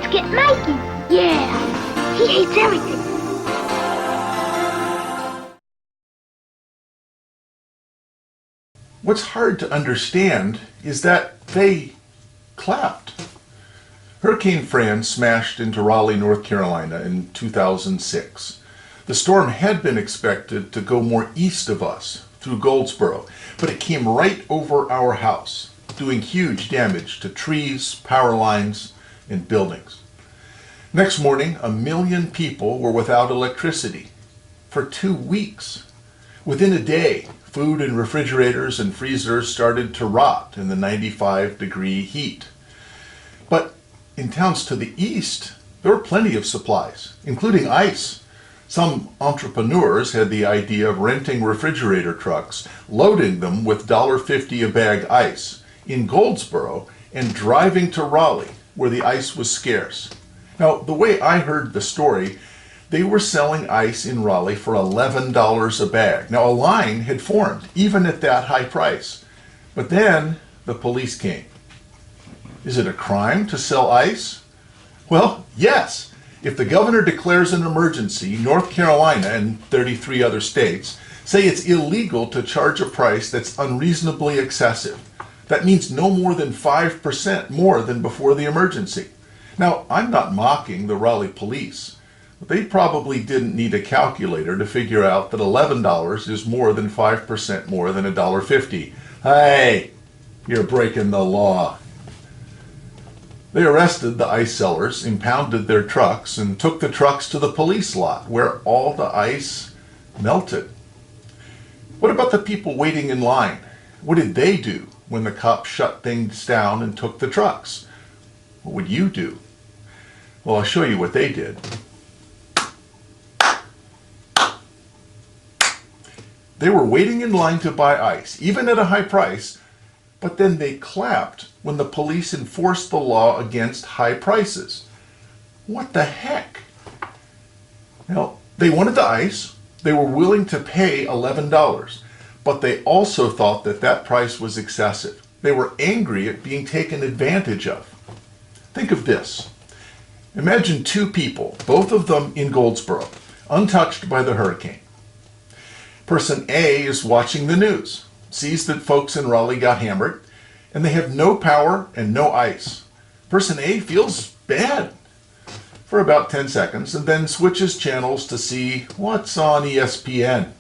Let's get Mikey. Yeah, he hates everything. What's hard to understand is that they clapped. Hurricane Fran smashed into Raleigh, North Carolina in 2006. The storm had been expected to go more east of us through Goldsboro, but it came right over our house, doing huge damage to trees, power lines, and buildings. Next morning, 1 million people were without electricity for 2 weeks. Within a day, food in refrigerators and freezers started to rot in the 95-degree heat. But in towns to the east, there were plenty of supplies, including ice. Some entrepreneurs had the idea of renting refrigerator trucks, loading them with $1.50 a bag ice in Goldsboro, and driving to Raleigh, where the ice was scarce. Now, the way I heard the story, they were selling ice in Raleigh for $11 a bag. Now, a line had formed, even at that high price. But then the police came. Is it a crime to sell ice? Well, yes. If the governor declares an emergency, North Carolina and 33 other states say it's illegal to charge a price that's unreasonably excessive. That means no more than 5% more than before the emergency. Now, I'm not mocking the Raleigh police. They probably didn't need a calculator to figure out that $11 is more than 5% more than $1.50. Hey, you're breaking the law. They arrested the ice sellers, impounded their trucks, and took the trucks to the police lot where all the ice melted. What about the people waiting in line? What did they do when the cops shut things down and took the trucks? What would you do? Well, I'll show you what they did. They were waiting in line to buy ice, even at a high price, but then they clapped when the police enforced the law against high prices. What the heck? Now, they wanted the ice, they were willing to pay $11, but they also thought that that price was excessive. They were angry at being taken advantage of. Think of this. Imagine 2 people, both of them in Goldsboro, untouched by the hurricane. Person A is watching the news, sees that folks in Raleigh got hammered, and they have no power and no ice. Person A feels bad for about 10 seconds and then switches channels to see what's on ESPN.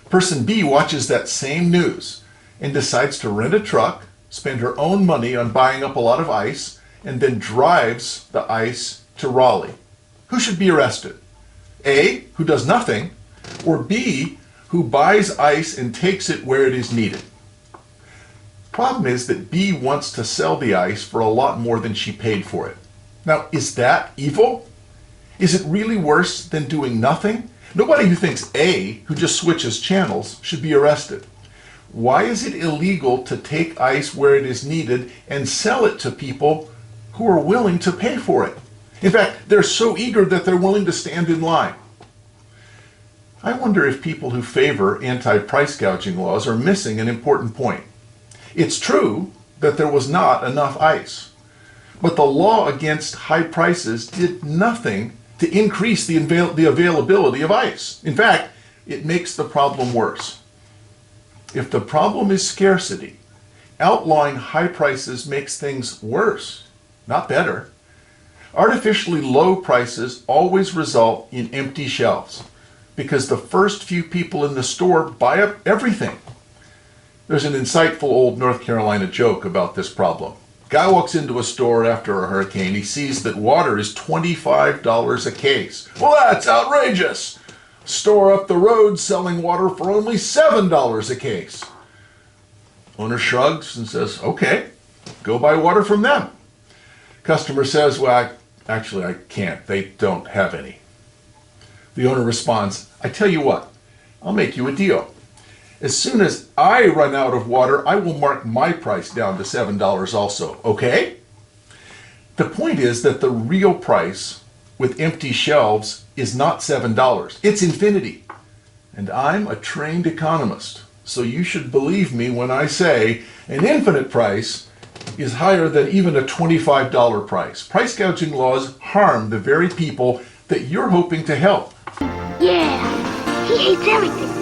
Person B watches that same news and decides to rent a truck, spend her own money on buying up a lot of ice, and then drives the ice to Raleigh. Who should be arrested? A, who does nothing, or B, who buys ice and takes it where it is needed? Problem is that B wants to sell the ice for a lot more than she paid for it. Now, is that evil? Is it really worse than doing nothing? Nobody who thinks A, who just switches channels, should be arrested. Why is it illegal to take ice where it is needed and sell it to people who are willing to pay for it? In fact, they're so eager that they're willing to stand in line. I wonder if people who favor anti-price gouging laws are missing an important point. It's true that there was not enough ice, but the law against high prices did nothing to increase the availability of ice. In fact, it makes the problem worse. If the problem is scarcity, outlawing high prices makes things worse, not better. Artificially low prices always result in empty shelves, because the first few people in the store buy up everything. There's an insightful old North Carolina joke about this problem. Guy walks into a store after a hurricane. He sees that water is $25 a case. Well, that's outrageous. Store up the road selling water for only $7 a case. Owner shrugs and says, okay, go buy water from them. Customer says, well, actually I can't. They don't have any. The owner responds, I tell you what, I'll make you a deal. As soon as I run out of water, I will mark my price down to $7 also, okay? The point is that the real price with empty shelves is not $7, it's infinity. And I'm a trained economist, so you should believe me when I say an infinite price is higher than even a $25 price. Price gouging laws harm the very people that you're hoping to help. Yeah, he hates everything.